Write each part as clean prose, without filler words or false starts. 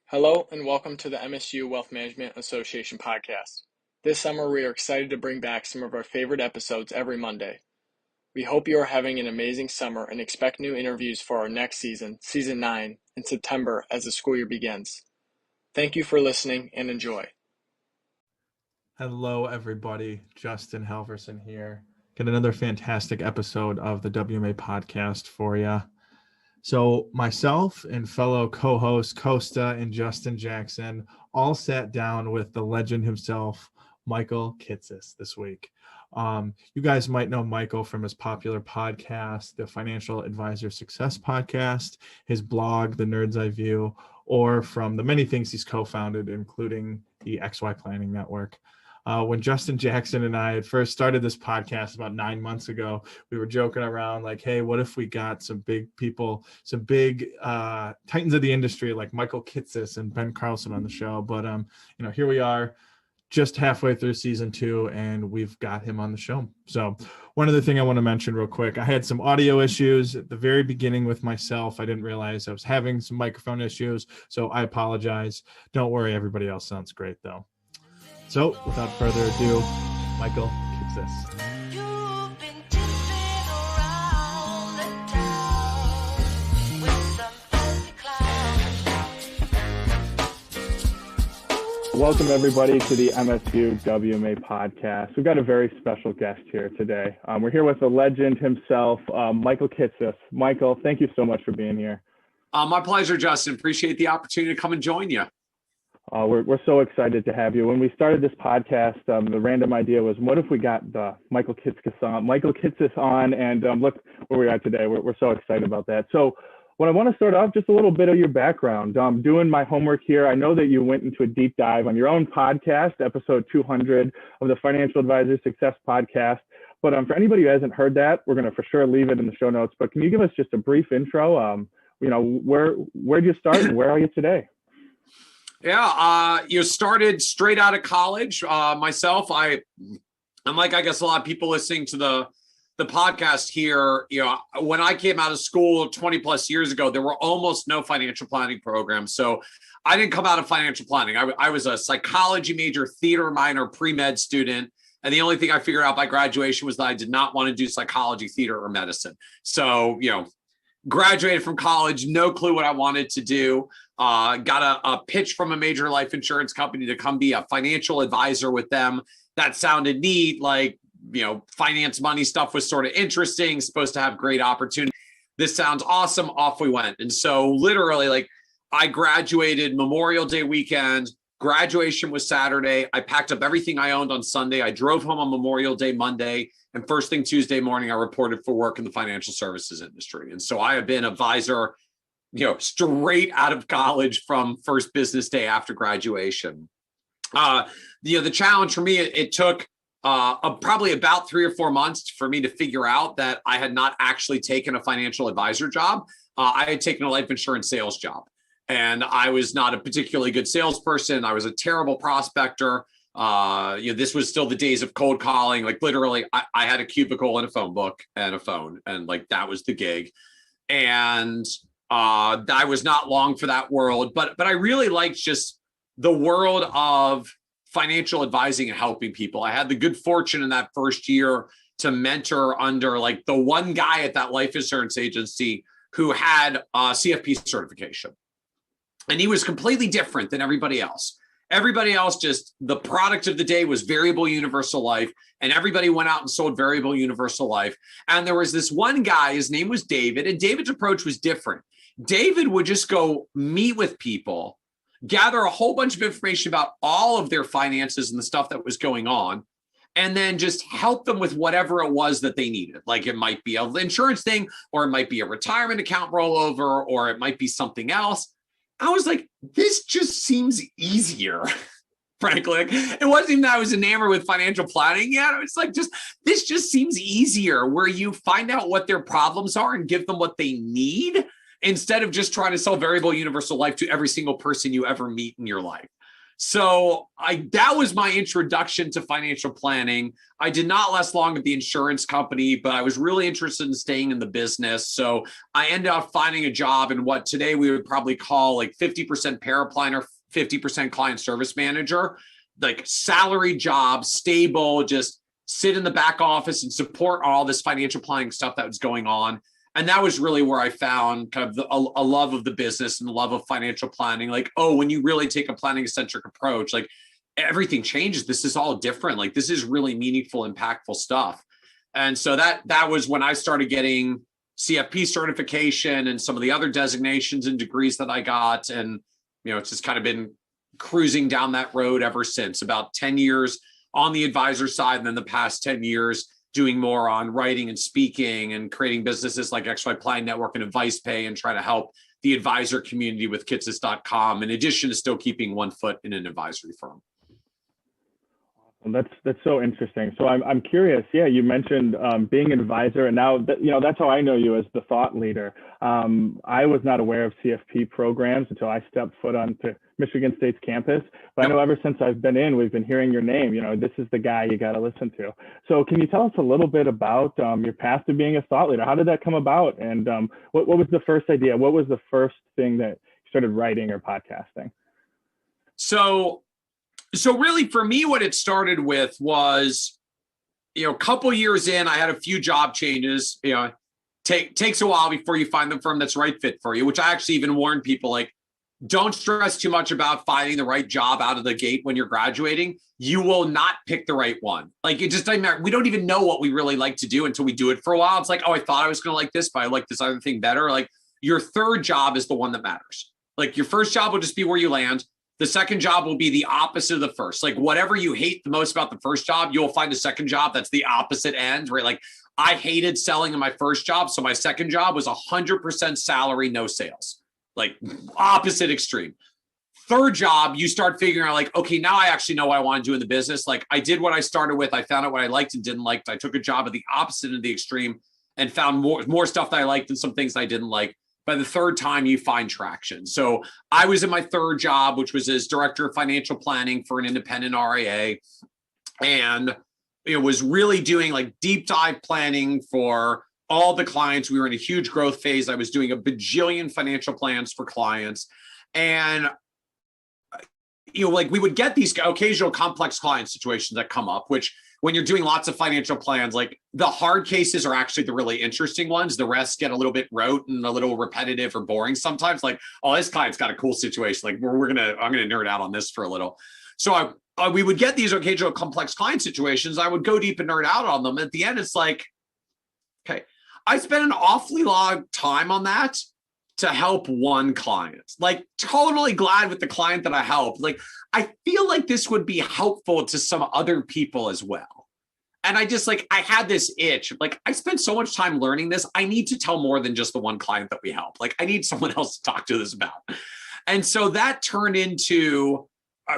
Hello and welcome to the MSU Wealth Management Association podcast. This summer we are excited to bring back some of our favorite episodes every Monday. We hope you are having an amazing summer and expect new interviews for our next season, Season 9, in September as the school year begins. Thank you for listening and enjoy. Hello, everybody. Justin Halverson here. Got another fantastic episode of the WMA podcast for you. So myself and fellow co-hosts Costa and Justin Jackson all sat down with the legend himself, Michael Kitces, this week. You guys might know Michael from his popular podcast, the Financial Advisor Success Podcast, his blog, The Nerd's Eye View, or from the many things he's co-founded, including the XY Planning Network. When Justin Jackson and I had first started this podcast about 9 months ago, we were joking around like, hey, what if we got some big people, some big titans of the industry like Michael Kitces and Ben Carlson on the show. But, here we are just halfway through season 2 and we've got him on the show. So one other thing I want to mention real quick, I had some audio issues at the very beginning with myself. I didn't realize I was having some microphone issues, so I apologize. Don't worry, everybody else sounds great though. So, without further ado, Michael Kitces. Welcome, everybody, to the MSU WMA podcast. We've got a very special guest here today. We're here with the legend himself, Michael Kitces. Michael, thank you so much for being here. My pleasure, Justin. Appreciate the opportunity to come and join you. We're so excited to have you. When we started this podcast, the random idea was, what if we got Michael Kitces on, and look where we are today. We're so excited about that. So what I want to start off, just a little bit of your background. Doing my homework here, I know that you went into a deep dive on your own podcast, episode 200 of the Financial Advisor Success Podcast. But for anybody who hasn't heard that, we're going to for sure leave it in the show notes. But can you give us just a brief intro? Where'd you start and where are you today? Yeah, you started straight out of college. Myself, I'm like, I guess a lot of people listening to the podcast here, when I came out of school 20 plus years ago, there were almost no financial planning programs. So I didn't come out of financial planning. I was a psychology major, theater minor, pre-med student. And the only thing I figured out by graduation was that I did not want to do psychology, theater, or medicine. So, graduated from college, no clue what I wanted to do. Got a pitch from a major life insurance company to come be a financial advisor with them. That sounded neat. Like, finance money stuff was sort of interesting, supposed to have great opportunity. This sounds awesome. Off we went. And so literally, I graduated Memorial Day weekend. Graduation was Saturday. I packed up everything I owned on Sunday. I drove home on Memorial Day Monday. And first thing Tuesday morning, I reported for work in the financial services industry. And so I have been advisor, straight out of college from first business day after graduation. The challenge for me, it took probably about 3 or 4 months for me to figure out that I had not actually taken a financial advisor job. I had taken a life insurance sales job, and I was not a particularly good salesperson. I was a terrible prospector. This was still the days of cold calling. Like literally, I had a cubicle and a phone book and a phone, and that was the gig. And I was not long for that world, but I really liked just the world of financial advising and helping people. I had the good fortune in that first year to mentor under the one guy at that life insurance agency who had a CFP certification. And he was completely different than everybody else. Everybody else, just the product of the day was variable universal life, and everybody went out and sold variable universal life. And there was this one guy, his name was David, and David's approach was different. David would just go meet with people, gather a whole bunch of information about all of their finances and the stuff that was going on, and then just help them with whatever it was that they needed. Like it might be an insurance thing, or it might be a retirement account rollover, or it might be something else. I was like, this just seems easier, frankly. It wasn't even that I was enamored with financial planning yet. I was like, this just seems easier, where you find out what their problems are and give them what they need, instead of just trying to sell variable universal life to every single person you ever meet in your life. So that was my introduction to financial planning. I did not last long at the insurance company, but I was really interested in staying in the business. So I ended up finding a job in what today we would probably call like 50% paraplanner, 50% client service manager, like salary job, stable, just sit in the back office and support all this financial planning stuff that was going on. And that was really where I found kind of a love of the business and the love of financial planning. Like, oh, when you really take a planning centric approach, like everything changes. This is all different. Like this is really meaningful, impactful stuff. And so that was when I started getting CFP certification and some of the other designations and degrees that I got. And, it's just kind of been cruising down that road ever since. About 10 years on the advisor side, and then the past 10 years doing more on writing and speaking and creating businesses like XY Plan Network and Advice Pay, and try to help the advisor community with Kitces.com, in addition to still keeping one foot in an advisory firm. Well, that's so interesting. So I'm curious. Yeah, you mentioned being an advisor, and now that's how I know you, as the thought leader. I was not aware of CFP programs until I stepped foot onto Michigan State's campus. But I know ever since I've been in, we've been hearing your name. This is the guy you got to listen to. So can you tell us a little bit about your path to being a thought leader? How did that come about? And what was the first idea? What was the first thing that you started writing or podcasting? So really for me, what it started with was, a couple years in, I had a few job changes. Takes a while before you find the firm that's right fit for you, which I actually even warn people, like, don't stress too much about finding the right job out of the gate when you're graduating. You will not pick the right one. Like, it just doesn't matter. We don't even know what we really like to do until we do it for a while. It's like, oh, I thought I was going to like this, but I like this other thing better. Like, your third job is the one that matters. Like, your first job will just be where you land. The second job will be the opposite of the first. Like, whatever you hate the most about the first job, you'll find a second job that's the opposite end, right? Like, I hated selling in my first job. So my second job was 100% salary, no sales, like opposite extreme. Third job, you start figuring out like, okay, now I actually know what I want to do in the business. Like, I did what I started with. I found out what I liked and didn't like. I took a job at the opposite end of the extreme and found more stuff that I liked and some things I didn't like. By the third time, you find traction. So I was in my third job, which was as director of financial planning for an independent RIA, and was really doing like deep dive planning for all the clients. We were in a huge growth phase. I was doing a bajillion financial plans for clients. And, like we would get these occasional complex client situations that come up, which when you're doing lots of financial plans, like the hard cases are actually the really interesting ones. The rest get a little bit rote and a little repetitive or boring sometimes. Like, oh, this client's got a cool situation. Like I'm gonna nerd out on this for a little. So we would get these occasional complex client situations. I would go deep and nerd out on them. At the end, it's like, okay, I spent an awfully long time on that to help one client. Like, totally glad with the client that I helped. Like, I feel like this would be helpful to some other people as well. And I had this itch. Like, I spent so much time learning this. I need to tell more than just the one client that we help. Like, I need someone else to talk to this about. And so that turned into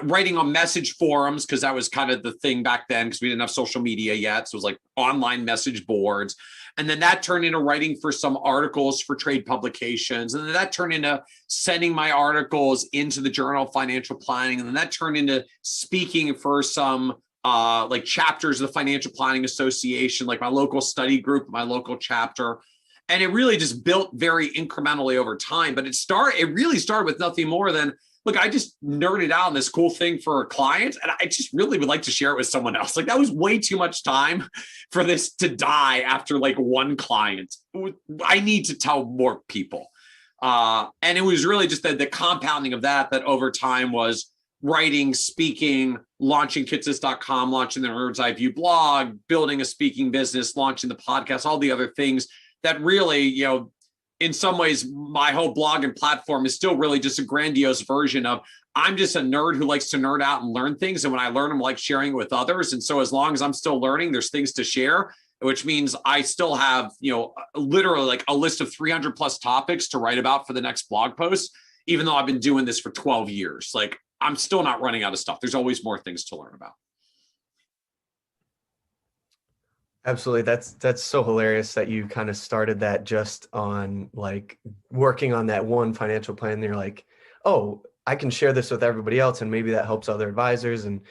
writing on message forums, because that was kind of the thing back then, because we didn't have social media yet. So it was like online message boards. And then that turned into writing for some articles for trade publications. And then that turned into sending my articles into the Journal of Financial Planning. And then that turned into speaking for some like chapters of the Financial Planning Association, like my local study group, my local chapter. And it really just built very incrementally over time. But it really started with nothing more than, look, I just nerded out on this cool thing for a client, and I just really would like to share it with someone else. Like, that was way too much time for this to die after like one client. I need to tell more people. And it was really just the compounding of that over time was writing, speaking, launching Kitces.com, launching the Nerd's Eye View blog, building a speaking business, launching the podcast, all the other things that really, in some ways, my whole blog and platform is still really just a grandiose version of, I'm just a nerd who likes to nerd out and learn things. And when I learn them, I like sharing it with others. And so as long as I'm still learning, there's things to share, which means I still have, literally like a list of 300 plus topics to write about for the next blog post, even though I've been doing this for 12 years. Like, I'm still not running out of stuff. There's always more things to learn about. Absolutely. That's so hilarious that you kind of started that just on like working on that one financial plan. And you're like, oh, I can share this with everybody else, and maybe that helps other advisors and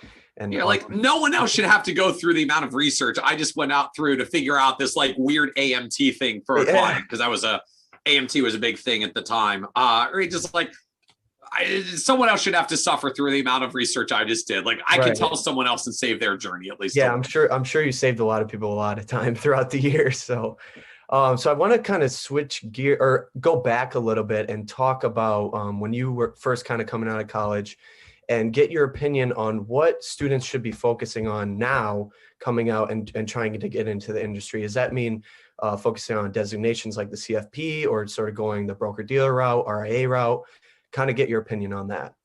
yeah, like no one else should have to go through the amount of research I just went out through to figure out this like weird AMT thing for a client, because AMT was a big thing at the time. Or just like someone else should have to suffer through the amount of research I just did. Like I can tell someone else and save their journey at least. Yeah, I'm sure you saved a lot of people a lot of time throughout the year. So I want to kind of switch gear or go back a little bit and talk about when you were first kind of coming out of college, and get your opinion on what students should be focusing on now coming out and trying to get into the industry. Does that mean focusing on designations like the CFP, or sort of going the broker-dealer route, RIA route? Kind of get your opinion on that.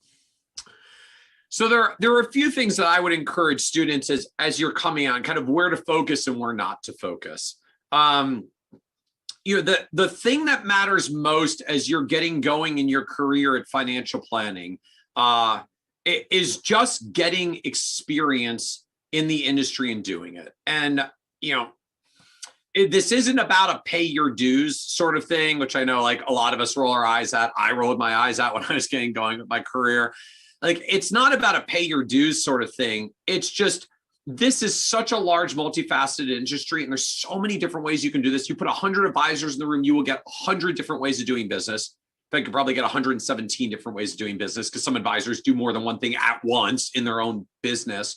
So there are a few things that I would encourage students as you're coming on, kind of where to focus and where not to focus. The thing that matters most as you're getting going in your career at financial planning is just getting experience in the industry and doing it. And, this isn't about a pay your dues sort of thing, which I know like a lot of us roll our eyes at. I rolled my eyes at when I was getting going with my career. Like, it's not about a pay your dues sort of thing. It's just, this is such a large, multifaceted industry, and there's so many different ways you can do this. You put 100 advisors in the room, you will get 100 different ways of doing business. In fact, you could probably get 117 different ways of doing business, because some advisors do more than one thing at once in their own business.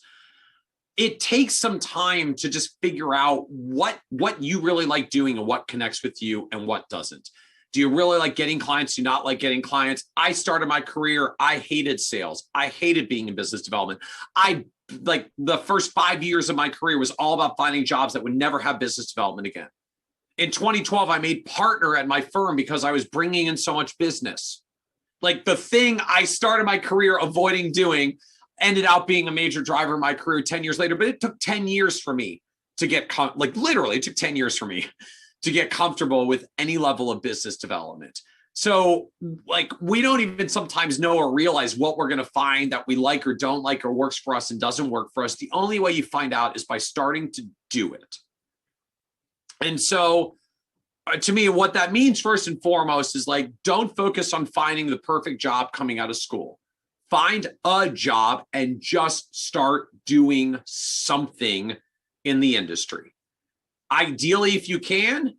It takes some time to just figure out what you really like doing and what connects with you and what doesn't. Do you really like getting clients? Do you not like getting clients? I started my career, I hated sales. I hated being in business development. Like the first 5 years of my career was all about finding jobs that would never have business development again. In 2012, I made partner at my firm because I was bringing in so much business. Like, the thing I started my career avoiding doing ended up being a major driver in my career 10 years later. But it took 10 years for me to get, literally it took 10 years for me to get comfortable with any level of business development. So like, we don't even sometimes know or realize what we're going to find that we like or don't like, or works for us and doesn't work for us. The only way you find out is by starting to do it. And so to me, what that means first and foremost is like, don't focus on finding the perfect job coming out of school. Find a job and just start doing something in the industry. Ideally, if you can,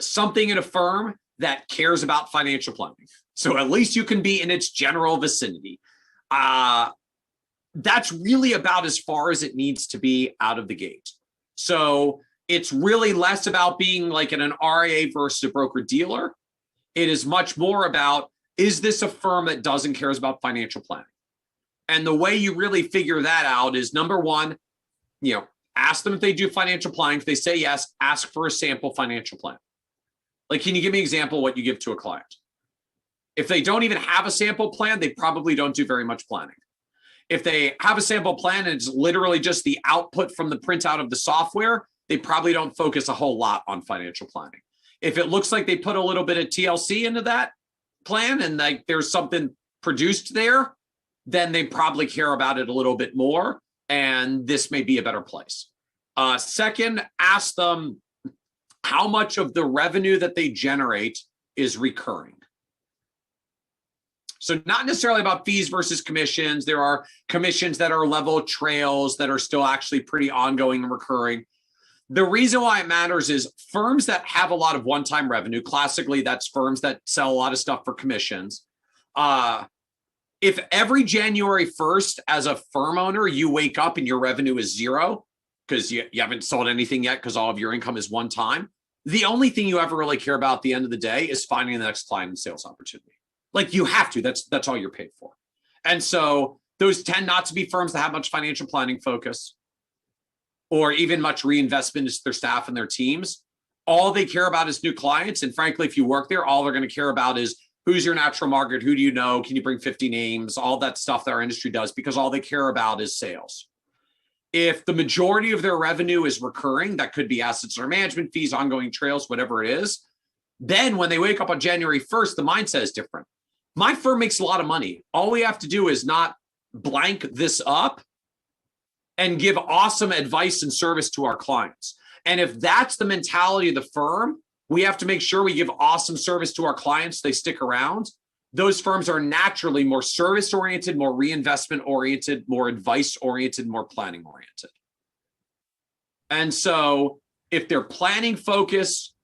something in a firm that cares about financial planning. So at least you can be in its general vicinity. That's really about as far as it needs to be out of the gate. So it's really less about being like in an RIA versus a broker dealer. It is much more about, is this a firm that does and cares about financial planning? And the way you really figure that out is, number one, ask them if they do financial planning. If they say yes, ask for a sample financial plan. Like, can you give me an example of what you give to a client? If they don't even have a sample plan, they probably don't do very much planning. If they have a sample plan and it's literally just the output from the printout of the software, they probably don't focus a whole lot on financial planning. If it looks like they put a little bit of TLC into that plan and like there's something produced there, then they probably care about it a little bit more, and this may be a better place. Second, ask them how much of the revenue that they generate is recurring. So not necessarily about fees versus commissions. There are commissions that are level trails that are still actually pretty ongoing and recurring. The reason why it matters is firms that have a lot of one-time revenue, classically, that's firms that sell a lot of stuff for commissions. If every January 1st as a firm owner, you wake up and your revenue is zero because you haven't sold anything yet because all of your income is one time, the only thing you ever really care about at the end of the day is finding the next client and sales opportunity. Like, you have to, that's all you're paid for. And so those tend not to be firms that have much financial planning focus or even much reinvestment into their staff and their teams. All they care about is new clients. And frankly, if you work there, all they're going to care about is, who's your natural market? Who do you know? Can you bring 50 names? All that stuff that our industry does, because all they care about is sales. If the majority of their revenue is recurring, that could be assets under management fees, ongoing trails, whatever it is, then when they wake up on January 1st, the mindset is different. My firm makes a lot of money. All we have to do is not blank this up and give awesome advice and service to our clients. And if that's the mentality of the firm, we have to make sure we give awesome service to our clients, they stick around. those firms are naturally more service oriented, more reinvestment oriented, more advice oriented, more planning oriented. And so if they're planning focused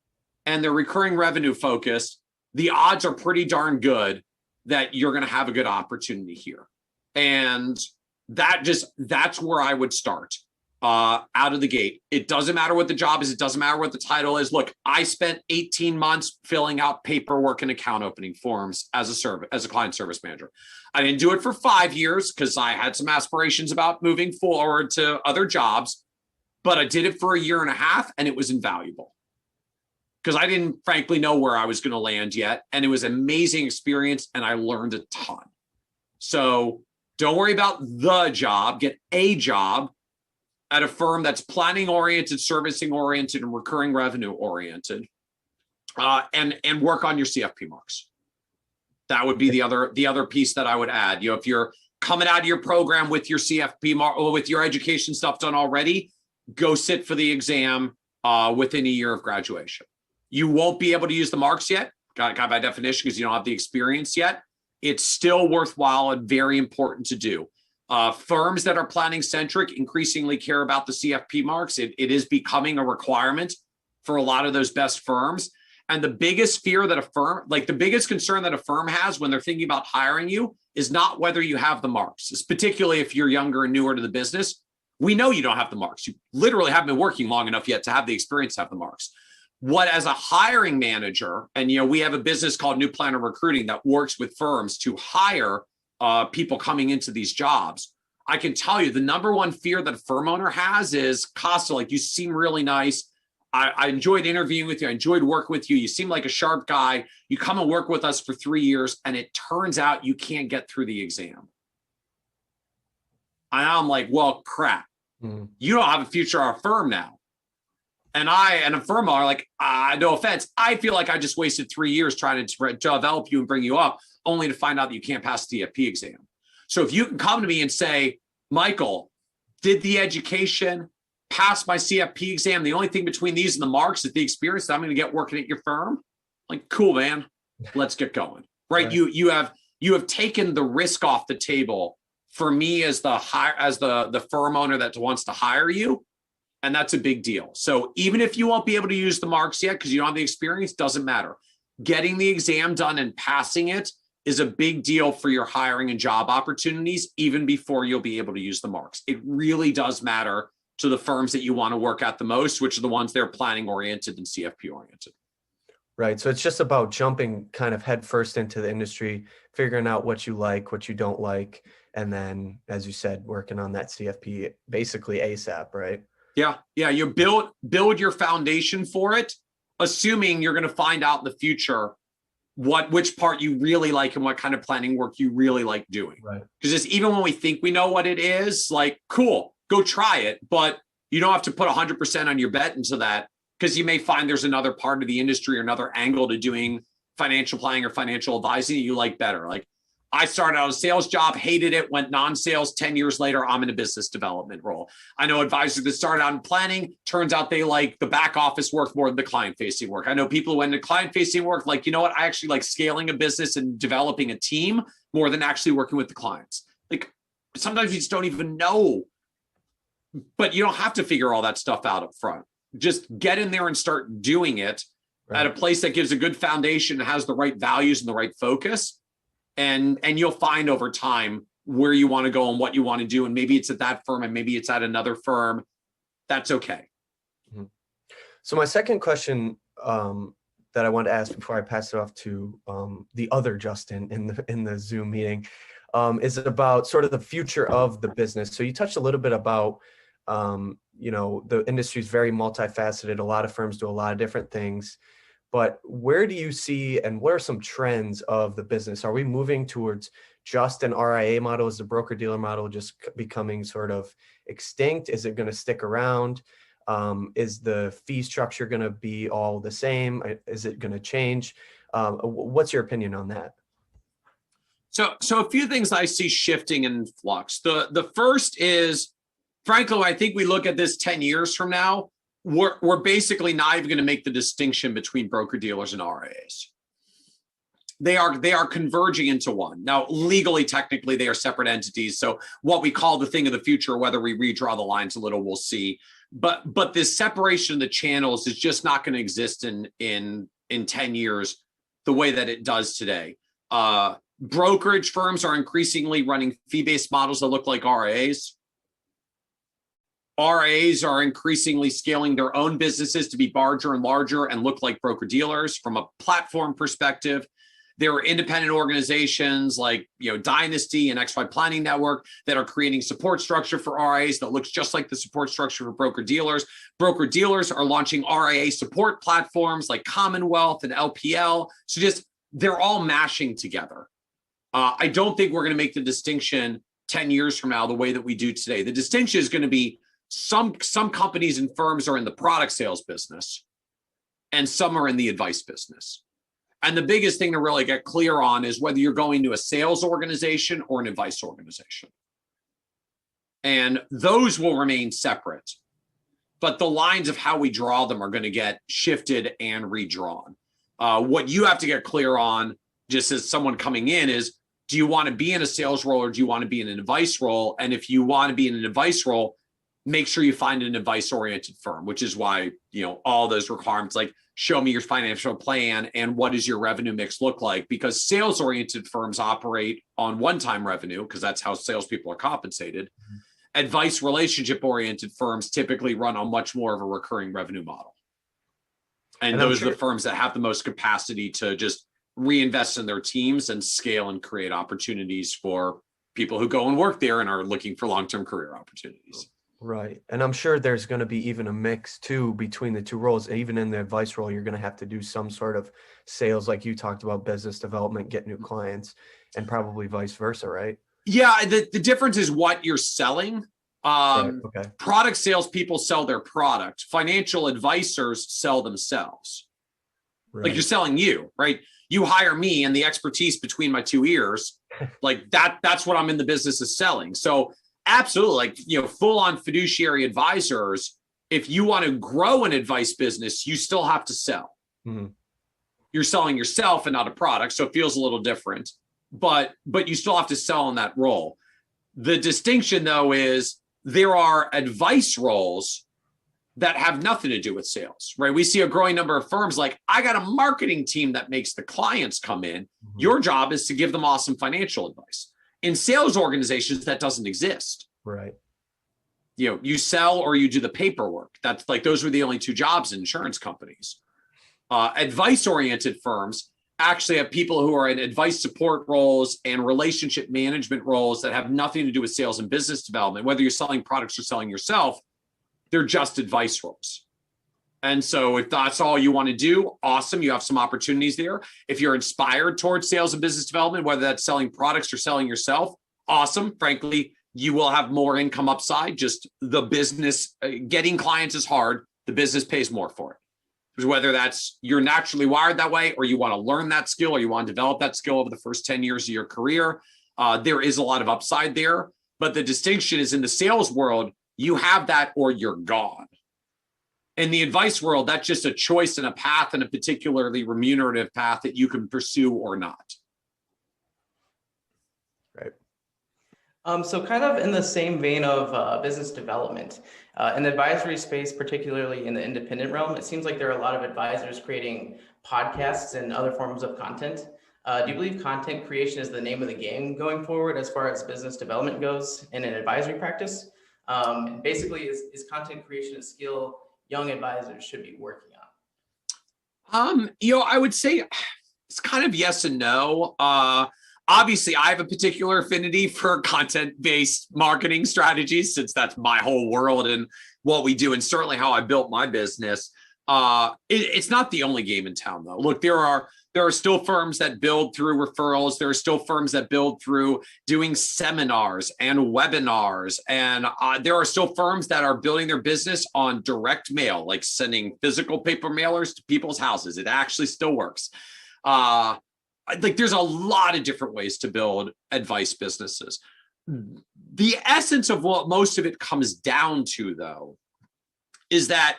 and they're recurring revenue focused, the odds are pretty darn good that you're going to have a good opportunity here. And that's where I would start out of the gate. It doesn't matter what the job is. It doesn't matter what the title is. Look, I spent 18 months filling out paperwork and account opening forms as a client service manager. I didn't do it for 5 years because I had some aspirations about moving forward to other jobs, but I did it for 1.5 years and it was invaluable because I didn't frankly know where I was going to land yet. And it was an amazing experience and I learned a ton. So don't worry about the job, get a job at a firm that's planning oriented, servicing oriented, and recurring revenue oriented, and work on your CFP marks. That would be the other piece that I would add. If you're coming out of your program with your CFP mark or with your education stuff done already, go sit for the exam within 1 year of graduation. You won't be able to use the marks yet, kind of by definition, because you don't have the experience yet. It's still worthwhile and very important to do. Firms that are planning centric increasingly care about the CFP marks. It is becoming a requirement for a lot of those best firms. And the biggest fear that the biggest concern that a firm has when they're thinking about hiring you is not whether you have the marks. It's particularly if you're younger and newer to the business. We know you don't have the marks. You literally haven't been working long enough yet to have the experience to have the marks. What as a hiring manager, and we have a business called New Planner Recruiting that works with firms to hire people coming into these jobs. I can tell you the number one fear that a firm owner has is, Costa, like, you seem really nice. I enjoyed interviewing with you. I enjoyed working with you. You seem like a sharp guy. You come and work with us for 3 years, and it turns out you can't get through the exam. And I'm like, well, crap. You don't have a future at our firm now. And a firm are like, no offense, I feel like I just wasted 3 years trying to develop you and bring you up, only to find out that you can't pass the CFP exam. So if you can come to me and say, Michael, did the education, pass my CFP exam, the only thing between these and the marks is the experience that I'm going to get working at your firm, like, cool, man, let's get going. Right? You have taken the risk off the table for me as the firm owner that wants to hire you. And that's a big deal. So even if you won't be able to use the marks yet because you don't have the experience, doesn't matter. Getting the exam done and passing it is a big deal for your hiring and job opportunities, even before you'll be able to use the marks. It really does matter to the firms that you want to work at the most, which are the ones they're planning oriented and CFP oriented. Right. So it's just about jumping kind of headfirst into the industry, figuring out what you like, what you don't like, and then, as you said, working on that CFP basically ASAP, right? Yeah. You build your foundation for it, assuming you're going to find out in the future which part you really like and what kind of planning work you really like doing. Right. Because even when we think we know what it is, like, cool, go try it, but you don't have to put 100% on your bet into that, because you may find there's another part of the industry or another angle to doing financial planning or financial advising that you like better. Like, I started out a sales job, hated it, went non-sales. 10 years later, I'm in a business development role. I know advisors that started out in planning, turns out they like the back office work more than the client-facing work. I know people who went into client-facing work, like, you know what, I actually like scaling a business and developing a team more than actually working with the clients. Like, sometimes you just don't even know, but you don't have to figure all that stuff out up front. Just get in there and start doing it at a place that gives a good foundation and has the right values and the right focus. And you'll find over time where you want to go and what you want to do. And maybe it's at that firm and maybe it's at another firm. That's okay. So my second question that I want to ask before I pass it off to the other Justin in the Zoom meeting is about sort of the future of the business. So you touched a little bit about, the industry is very multifaceted. A lot of firms do a lot of different things. But where do you see, and what are some trends of the business? Are we moving towards just an RIA model? Is the broker-dealer model just becoming sort of extinct? Is it going to stick around? Is the fee structure going to be all the same? Is it going to change? What's your opinion on that? So a few things I see shifting in flux. The first is, frankly, I think we look at this 10 years from now, we're basically not even going to make the distinction between broker dealers and RIAs. they are converging into one. Now, legally, technically, they are separate entities. So what we call the thing of the future, whether we redraw the lines a little, we'll see. But this separation of the channels is just not going to exist in 10 years the way that it does today. Brokerage firms are increasingly running fee-based models that look like RIAs. RIAs are increasingly scaling their own businesses to be larger and larger and look like broker-dealers from a platform perspective. There are independent organizations like Dynasty and XY Planning Network that are creating support structure for RIAs that looks just like the support structure for broker-dealers. Broker-dealers are launching RIA support platforms like Commonwealth and LPL. So just they're all mashing together. I don't think we're going to make the distinction 10 years from now the way that we do today. The distinction is going to be some companies and firms are in the product sales business and some are in the advice business. And the biggest thing to really get clear on is whether you're going to a sales organization or an advice organization. And those will remain separate, but the lines of how we draw them are going to get shifted and redrawn. What you have to get clear on, just as someone coming in, is do you want to be in a sales role or do you want to be in an advice role? And if you want to be in an advice role, make sure you find an advice-oriented firm, which is why, all those requirements like show me your financial plan and what does your revenue mix look like? Because sales-oriented firms operate on one-time revenue because that's how salespeople are compensated. Mm-hmm. Advice relationship-oriented firms typically run on much more of a recurring revenue model. And those are the firms that have the most capacity to just reinvest in their teams and scale and create opportunities for people who go and work there and are looking for long-term career opportunities. Right. And I'm sure there's going to be even a mix too between the two roles. Even in the advice role, you're going to have to do some sort of sales, like you talked about, business development, get new clients, and probably vice versa, right? Yeah. The difference is what you're selling. Right. Okay. Product salespeople sell their product. Financial advisors sell themselves. Right. Like you're selling you, right? You hire me and the expertise between my two ears, like that's what I'm in the business of selling. So absolutely, like, full on fiduciary advisors, if you want to grow an advice business, you still have to sell. Mm-hmm. You're selling yourself and not a product. So it feels a little different, but you still have to sell in that role. The distinction though, is there are advice roles that have nothing to do with sales, right? We see a growing number of firms like, I got a marketing team that makes the clients come in. Mm-hmm. Your job is to give them awesome financial advice. In sales organizations, that doesn't exist. Right. You sell or you do the paperwork. That's like, those were the only two jobs in insurance companies. Advice-oriented firms actually have people who are in advice support roles and relationship management roles that have nothing to do with sales and business development. Whether you're selling products or selling yourself, they're just advice roles. And so if that's all you want to do, awesome. You have some opportunities there. If you're inspired towards sales and business development, whether that's selling products or selling yourself, awesome. Frankly, you will have more income upside. Just the business, getting clients is hard. The business pays more for it. Whether that's you're naturally wired that way or you want to learn that skill or you want to develop that skill over the first 10 years of your career, there is a lot of upside there. But the distinction is in the sales world, you have that or you're gone. In the advice world, that's just a choice and a path and a particularly remunerative path that you can pursue or not. Right. So kind of in the same vein of business development, in the advisory space, particularly in the independent realm, it seems like there are a lot of advisors creating podcasts and other forms of content. Do you believe content creation is the name of the game going forward as far as business development goes in an advisory practice? Basically, is content creation a skill young advisors should be working on? I would say it's kind of yes and no. Obviously, I have a particular affinity for content-based marketing strategies since that's my whole world and what we do, and certainly how I built my business. It's not the only game in town, though. Look, there are still firms that build through referrals. There are still firms that build through doing seminars and webinars. And there are still firms that are building their business on direct mail, like sending physical paper mailers to people's houses. It actually still works. Like there's a lot of different ways to build advice businesses. The essence of what most of it comes down to, though, is that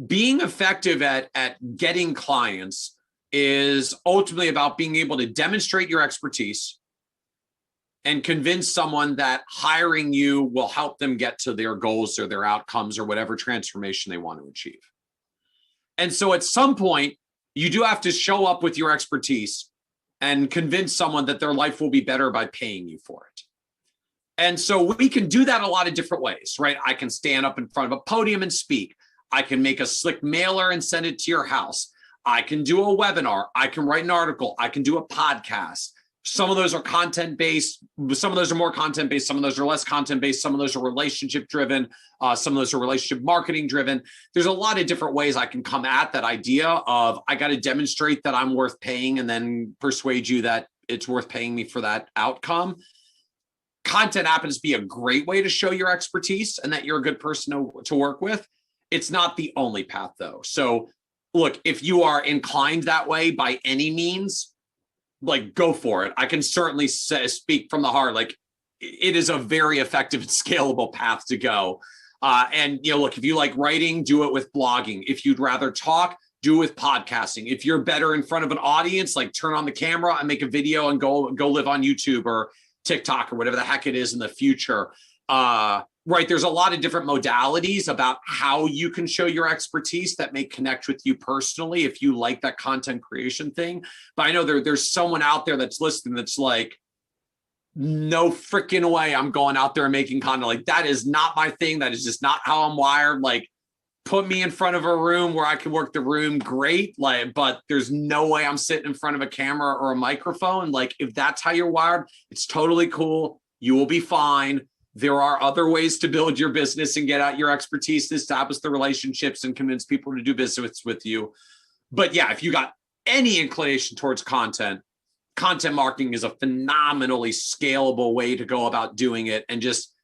being effective at getting clients is ultimately about being able to demonstrate your expertise and convince someone that hiring you will help them get to their goals or their outcomes or whatever transformation they want to achieve. And so at some point, you do have to show up with your expertise and convince someone that their life will be better by paying you for it. And so we can do that a lot of different ways, right? I can stand up in front of a podium and speak. I can make a slick mailer and send it to your house. I can do a webinar. I can write an article. I can do a podcast. Some of those are content-based. Some of those are more content-based. Some of those are less content-based. Some of those are relationship-driven. Some of those are relationship marketing-driven. There's a lot of different ways I can come at that idea of I got to demonstrate that I'm worth paying and then persuade you that it's worth paying me for that outcome. Content happens to be a great way to show your expertise and that you're a good person to work with. It's not the only path, though. So look, if you are inclined that way by any means, like go for it. I can certainly speak from the heart. Like it is a very effective and scalable path to go. And look, if you like writing, do it with blogging. If you'd rather talk, do it with podcasting. If you're better in front of an audience, like turn on the camera and make a video and go live on YouTube or TikTok or whatever the heck it is in the future. Right. There's a lot of different modalities about how you can show your expertise that may connect with you personally if you like that content creation thing. But I know there's someone out there that's listening that's like, no freaking way I'm going out there and making content. Like that is not my thing. That is just not how I'm wired. Like put me in front of a room where I can work the room. Great. Like, but there's no way I'm sitting in front of a camera or a microphone. Like if that's how you're wired, it's totally cool. You will be fine. There are other ways to build your business and get out your expertise to establish the relationships and convince people to do business with you. But yeah, if you got any inclination towards content marketing is a phenomenally scalable way to go about doing it. And just,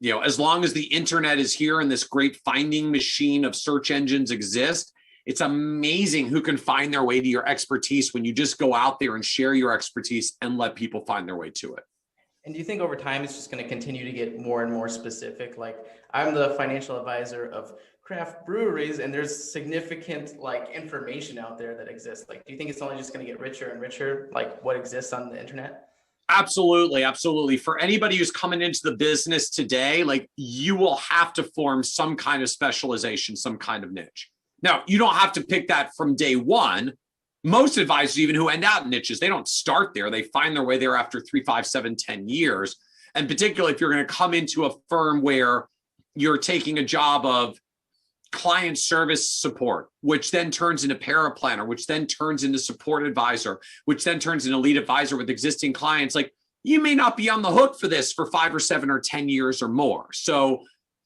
as long as the internet is here and this great finding machine of search engines exist, it's amazing who can find their way to your expertise when you just go out there and share your expertise and let people find their way to it. And do you think over time it's just going to continue to get more and more specific? Like I'm the financial advisor of craft breweries and there's significant information out there that exists. Like, do you think it's only just going to get richer and richer, like what exists on the internet? Absolutely. Absolutely. For anybody who's coming into the business today, like you will have to form some kind of specialization, some kind of niche. Now, you don't have to pick that from day one. Most advisors, even who end out in niches, they don't start there. They find their way there after 3, 5, 7, 10 years. And particularly if you're going to come into a firm where you're taking a job of client service support, which then turns into paraplanner, which then turns into support advisor, which then turns into lead advisor with existing clients, like you may not be on the hook for this for 5 or 7 or 10 years or more. So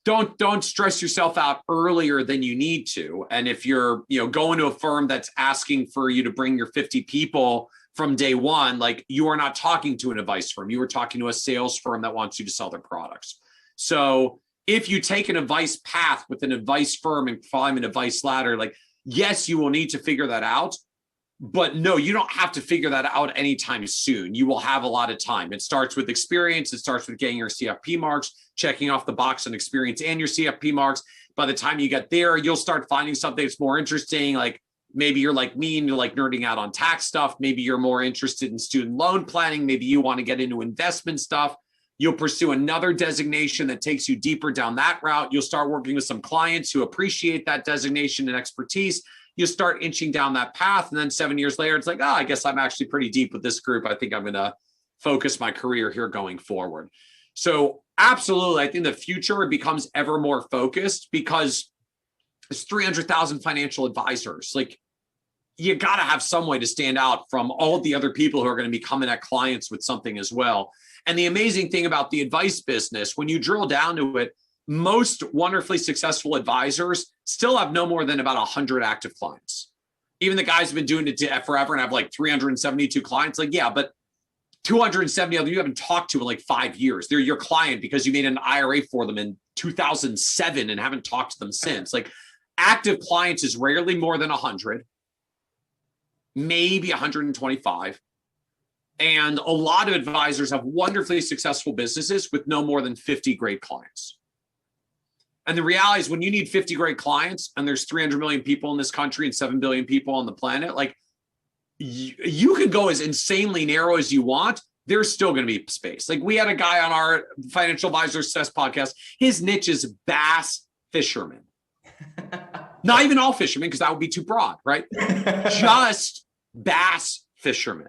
don't stress yourself out earlier than you need to. And if you're, going to a firm that's asking for you to bring your 50 people from day one, like you are not talking to an advice firm. You are talking to a sales firm that wants you to sell their products. So if you take an advice path with an advice firm and climb an advice ladder, like, yes, you will need to figure that out. But no, you don't have to figure that out anytime soon. You will have a lot of time. It starts with experience. It starts with getting your CFP marks, checking off the box on experience and your CFP marks. By the time you get there, you'll start finding something that's more interesting. Like maybe you're like me and you're like nerding out on tax stuff. Maybe you're more interested in student loan planning. Maybe you want to get into investment stuff. You'll pursue another designation that takes you deeper down that route. You'll start working with some clients who appreciate that designation and expertise. You start inching down that path. And then 7 years later, it's like, I guess I'm actually pretty deep with this group. I think I'm going to focus my career here going forward. So absolutely, I think the future becomes ever more focused because there's 300,000 financial advisors. Like you got to have some way to stand out from all the other people who are going to be coming at clients with something as well. And the amazing thing about the advice business, when you drill down to it, most wonderfully successful advisors still have no more than about 100 active clients. Even the guys who've been doing it forever and have like 372 clients, like, yeah, but 270 of them you haven't talked to in like 5 years. They're your client because you made an IRA for them in 2007 and haven't talked to them since. Like active clients is rarely more than 100, maybe 125. And a lot of advisors have wonderfully successful businesses with no more than 50 great clients. And the reality is when you need 50 great clients and there's 300 million people in this country and 7 billion people on the planet, like you can go as insanely narrow as you want. There's still going to be space. Like we had a guy on our financial advisor success podcast. His niche is bass fishermen. Not even all fishermen, because that would be too broad, right? Just bass fishermen.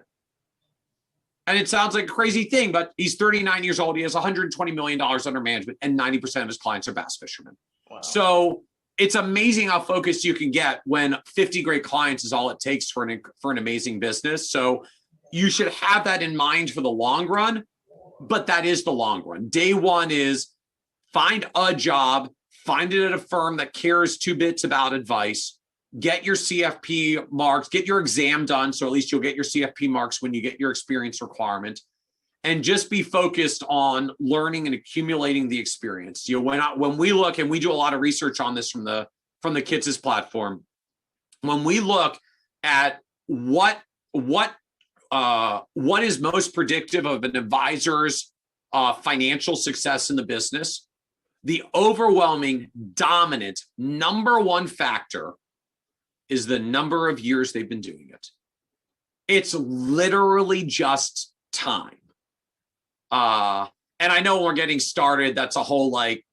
And it sounds like a crazy thing, but he's 39 years old. He has $120 million under management, and 90% of his clients are bass fishermen. Wow. So it's amazing how focused you can get when 50 great clients is all it takes for an amazing business. So you should have that in mind for the long run, but that is the long run. Day one is find a job, find it at a firm that cares 2 bits about advice, get your CFP marks, get your exam done. So at least you'll get your CFP marks when you get your experience requirement, and just be focused on learning and accumulating the experience. You know, when we look, and we do a lot of research on this from the Kitces platform, when we look at what is most predictive of an advisor's financial success in the business, the overwhelming, dominant, number one factor is the number of years they've been doing it. It's literally just time. And I know when we're getting started, that's a whole like,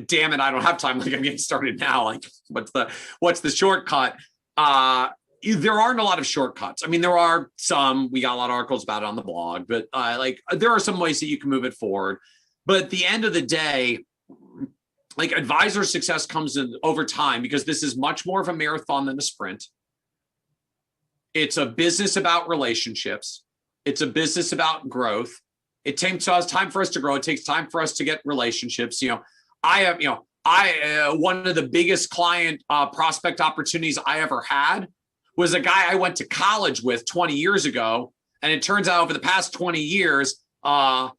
damn it, I don't have time. Like I'm getting started now. Like what's the shortcut? There aren't a lot of shortcuts. I mean, there are some, we got a lot of articles about it on the blog, but like there are some ways that you can move it forward. But at the end of the day, like advisor success comes in over time, because this is much more of a marathon than a sprint. It's a business about relationships. It's a business about growth. It takes time for us to grow. It takes time for us to get relationships. You know, one of the biggest client prospect opportunities I ever had was a guy I went to college with 20 years ago. And it turns out over the past 20 years, I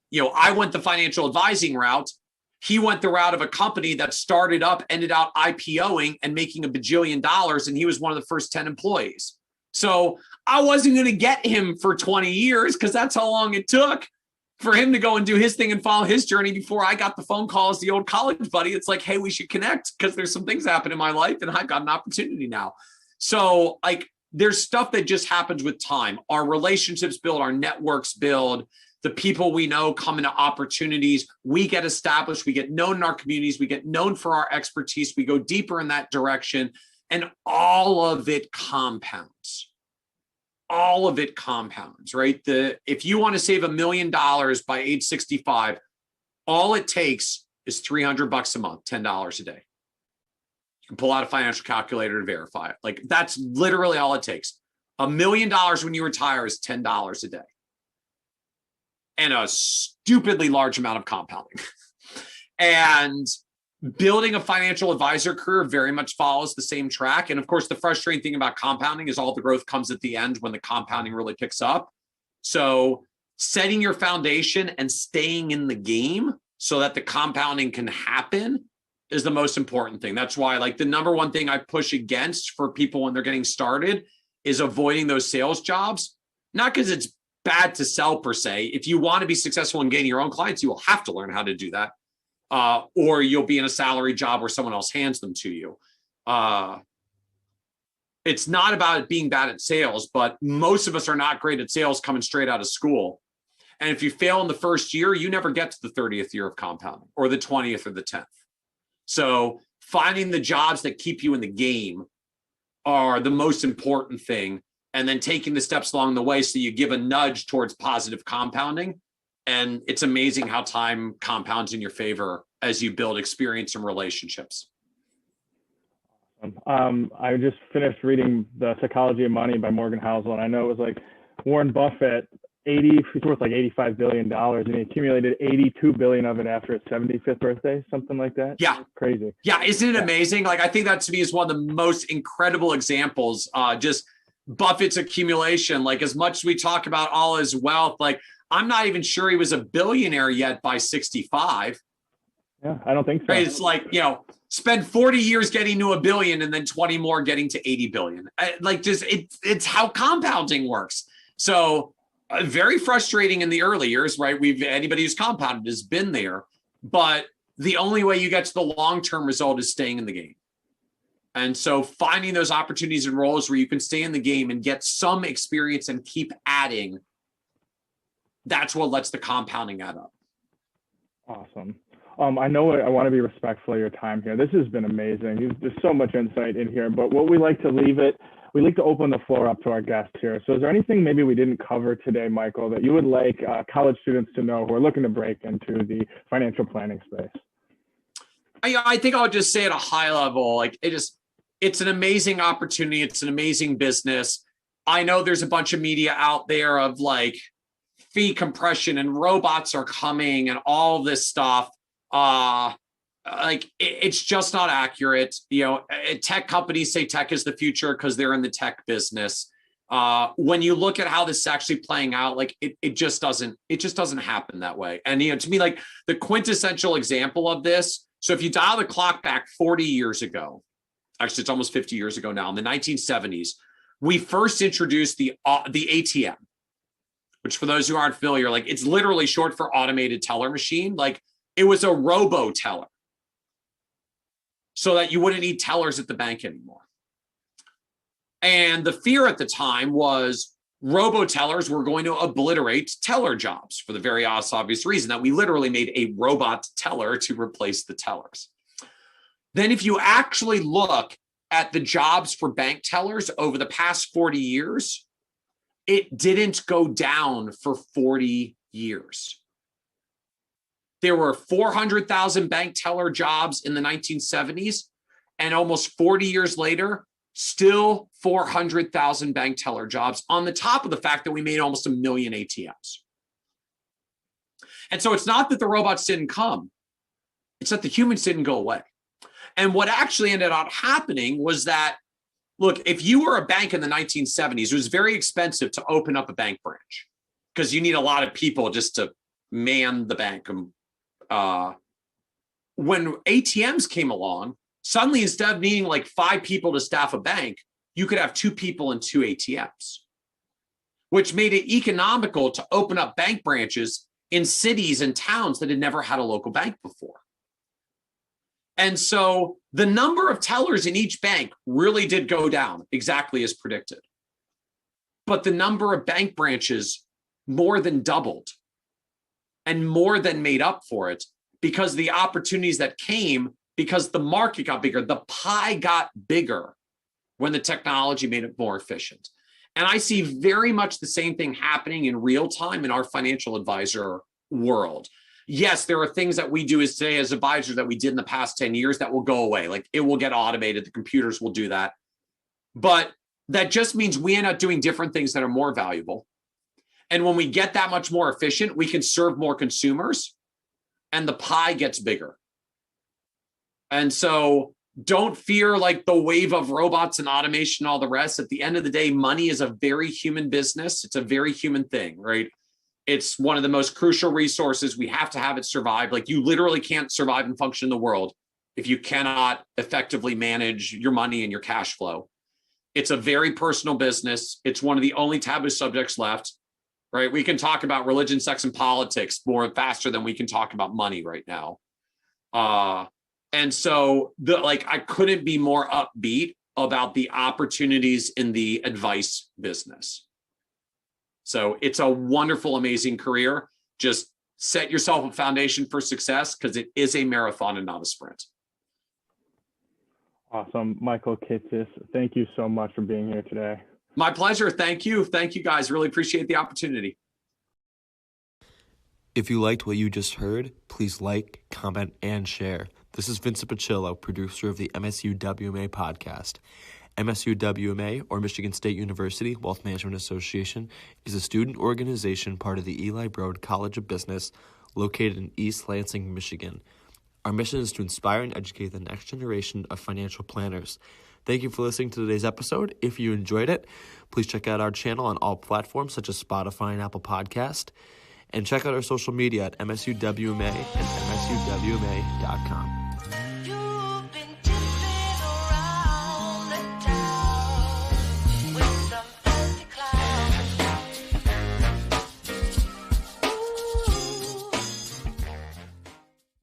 went the financial advising route. He went the route of a company that started up, ended up IPOing and making $1 bajillion. And he was one of the first 10 employees. So I wasn't going to get him for 20 years because that's how long it took for him to go and do his thing and follow his journey before I got the phone call as the old college buddy. It's like, hey, we should connect because there's some things happen in my life and I've got an opportunity now. So like there's stuff that just happens with time. Our relationships build, our networks build, the people we know come into opportunities. We get established, we get known in our communities, we get known for our expertise, we go deeper in that direction, and all of it compounds. All of it compounds, right? If you want to save $1 million by age 65, all it takes is $300 a month, $10 a day. You can pull out a financial calculator to verify it. Like that's literally all it takes. $1 million when you retire is $10 a day. And a stupidly large amount of compounding. And building a financial advisor career very much follows the same track. And of course, the frustrating thing about compounding is all the growth comes at the end when the compounding really picks up. So setting your foundation and staying in the game so that the compounding can happen is the most important thing. That's why like the number one thing I push against for people when they're getting started is avoiding those sales jobs. Not because it's bad to sell per se. If you want to be successful in gaining your own clients, you will have to learn how to do that. Or you'll be in a salary job where someone else hands them to you. It's not about it being bad at sales, but most of us are not great at sales coming straight out of school. And if you fail in the first year, you never get to the 30th year of compounding or the 20th or the 10th. So finding the jobs that keep you in the game are the most important thing. And then taking the steps along the way so you give a nudge towards positive compounding. And it's amazing how time compounds in your favor as you build experience and relationships. I just finished reading The Psychology of Money by Morgan Housel, and I know it was like Warren Buffett, he's worth like $85 billion, and he accumulated 82 billion of it after his 75th birthday, something like that. Yeah. Crazy. Yeah. Isn't it amazing? Like, I think that to me is one of the most incredible examples, just Buffett's accumulation. Like as much as we talk about all his wealth, like I'm not even sure he was a billionaire yet by 65. Yeah, I don't think so. Right? It's like, spend 40 years getting to $1 billion and then 20 more getting to 80 billion. It's how compounding works. So very frustrating in the early years, right? Anybody who's compounded has been there, but the only way you get to the long-term result is staying in the game. And so finding those opportunities and roles where you can stay in the game and get some experience and keep adding, that's what lets the compounding add up. Awesome. I know I want to be respectful of your time here. This has been amazing. There's so much insight in here, but what we like to we like to open the floor up to our guests here. So is there anything maybe we didn't cover today, Michael, that you would like college students to know who are looking to break into the financial planning space? I think I'll just say at a high level, like it's an amazing opportunity. It's an amazing business. I know there's a bunch of media out there of like fee compression and robots are coming and all this stuff. It's just not accurate. Tech companies say tech is the future because they're in the tech business. When you look at how this is actually playing out, like it just doesn't happen that way. And to me, like the quintessential example of this. So if you dial the clock back 40 years ago, actually it's almost 50 years ago now, in the 1970s, we first introduced the ATM, which for those who aren't familiar, like it's literally short for automated teller machine. Like it was a robo teller so that you wouldn't need tellers at the bank anymore. And the fear at the time was robo tellers were going to obliterate teller jobs for the very obvious reason that we literally made a robot teller to replace the tellers. Then if you actually look at the jobs for bank tellers over the past 40 years, it didn't go down for 40 years. There were 400,000 bank teller jobs in the 1970s, and almost 40 years later, still 400,000 bank teller jobs on the top of the fact that we made almost 1 million ATMs. And so it's not that the robots didn't come, it's that the humans didn't go away. And what actually ended up happening was that, look, if you were a bank in the 1970s, it was very expensive to open up a bank branch because you need a lot of people just to man the bank. When ATMs came along, suddenly instead of needing like 5 people to staff a bank, you could have 2 people and 2 ATMs, which made it economical to open up bank branches in cities and towns that had never had a local bank before. And so the number of tellers in each bank really did go down exactly as predicted. But the number of bank branches more than doubled and more than made up for it because the opportunities that came, because the market got bigger, the pie got bigger when the technology made it more efficient. And I see very much the same thing happening in real time in our financial advisor world. Yes, there are things that we do as today as advisors that we did in the past 10 years that will go away. Like it will get automated. The computers will do that. But that just means we end up doing different things that are more valuable. And when we get that much more efficient, we can serve more consumers and the pie gets bigger. And so don't fear like the wave of robots and automation, all the rest. At the end of the day, money is a very human business. It's a very human thing, right? It's one of the most crucial resources. We have to have it survive. Like you literally can't survive and function in the world if you cannot effectively manage your money and your cash flow. It's a very personal business. It's one of the only taboo subjects left, right? We can talk about religion, sex, and politics faster than we can talk about money right now. And so I couldn't be more upbeat about the opportunities in the advice business. So it's a wonderful, amazing career. Just set yourself a foundation for success because it is a marathon and not a sprint. Awesome. Michael Kitces, thank you so much for being here today. My pleasure. Thank you. Thank you, guys. Really appreciate the opportunity. If you liked what you just heard, please like, comment, and share. This is Vincent Pacillo, producer of the MSUwma podcast. MSUwma, or Michigan State University Wealth Management Association, is a student organization part of the Eli Broad College of Business located in East Lansing, Michigan. Our mission is to inspire and educate the next generation of financial planners. Thank you for listening to today's episode. If you enjoyed it, please check out our channel on all platforms such as Spotify and Apple Podcast. And check out our social media at MSUwma and MSUwma.com.